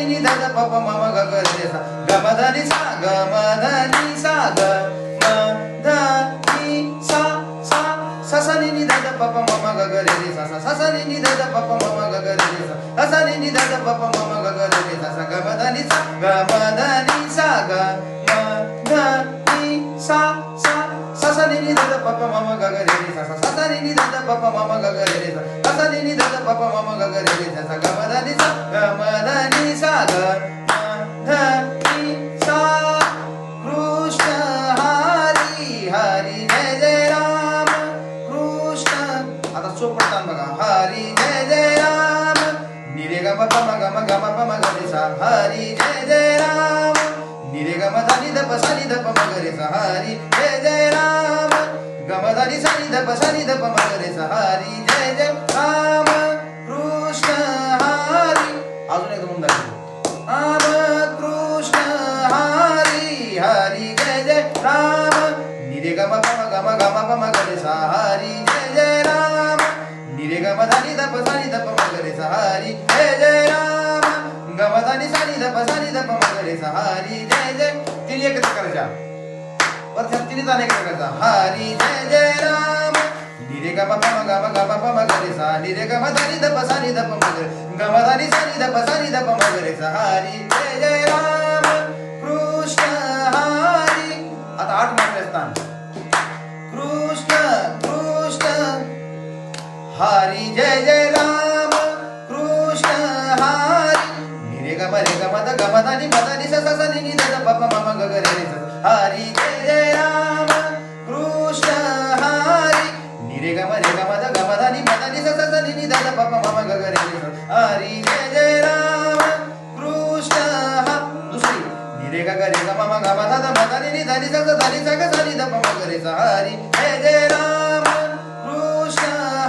नि ध ध प प म म ग ग रे सा ग म ध नि सा ग म ध नि सा ग म ध नि सा सा सा सा नि ध ध प प म म ग ग रे रे सा सा सा सा नि ध ध प प म म ग ग रे रे सा सा सा नि ध ध प प म म ग ग रे रे सा सा ग म ध नि सा ग म ध नि सा ग म ध नि सा सा सा सा नि ध ध प प म म ग ग रे रे सा सा सा सा नि ध ध प प म म ग ग रे रे सा सा सा नि ध ध प प म म ग ग रे रे सा सा ग म ध नि सा ग म ध नि सा ग म ध नि सा कृष्ण हरी हरी जय जय राम कृष्ण आता सोपं तान बघा हरी जय जय राम नि रे ग म प म ग म ग म प म ग रे सा हरी जय जय राम नि रे ग म ध नि ध प सा नि ध प म ग रे सा हरी जय जय राम ग म ध नि सा नि ध प सा नि ध प म ग रे सा हरी जय जय राम कृष्ण हरी अजून एकदा म्हणून दाखवतो राम कृष्ण हरी हरी जय जय राम नि रे ग म प म ग म ग म प म ग रे सा हरी जय जय राम नि रे ग म ध नि ध प सा नि ध प म ग रे सा हरी जय जय राम ग म ध नि सा नि ध प सा नि ध प म ग रे सा हरी जय जय तिन्ही एकत्र करायच्या वरच्या तिन्ही ताने एकत्र करायचा हरी जय जय राम नि रे ग म प म ग म ग म प म ग रे सा नि रे ग म ध नि ध प सा नि ध प म ग रे ग म ध नि सा नि ध प सा नि ध प म ग रे सा हरी जय जय राम कृष्ण हरी आता 8 मात्रे असतात कृष्ण कृष्ण हरी जय जय राम कृष्ण हरी नि रे ग म ध ग म ध नि म ध नि सा सा सा नि नि ध ध प प म म ग ग रे रे सा हरी जय जय राम कृष्ण हरी नि रे ग म ध ग म ध नि म ध नि सा सा सा नि नि ध ध प प म म ग ग रे रे सा हरी जय जय राम कृष्ण दुसरी नि रे ग ग रे ग म म ग म ध ध म ध नि नि ध नि सा सा ध नि सा ग सा नि ध प म ग रे सा हरी जय जय राम कृष्ण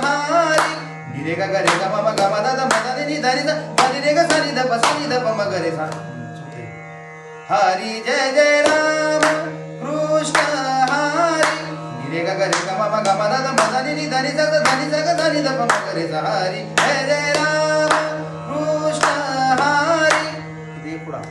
हरी नि रे ग ग रे ग म म ग म ध ध म ध नि नि ध नि सा ध नि रे ग सा नि ध प सा नि ध प म ग रे सा हरी जय जय राम कृष्ण हरी नि रे ग ग रे ग म म ग म ध ध म ध नि नि ध नि सा ध नि सा ग ध नि ध प म ग रे सा हरी जय जय राम कृष्ण हरी. पुढा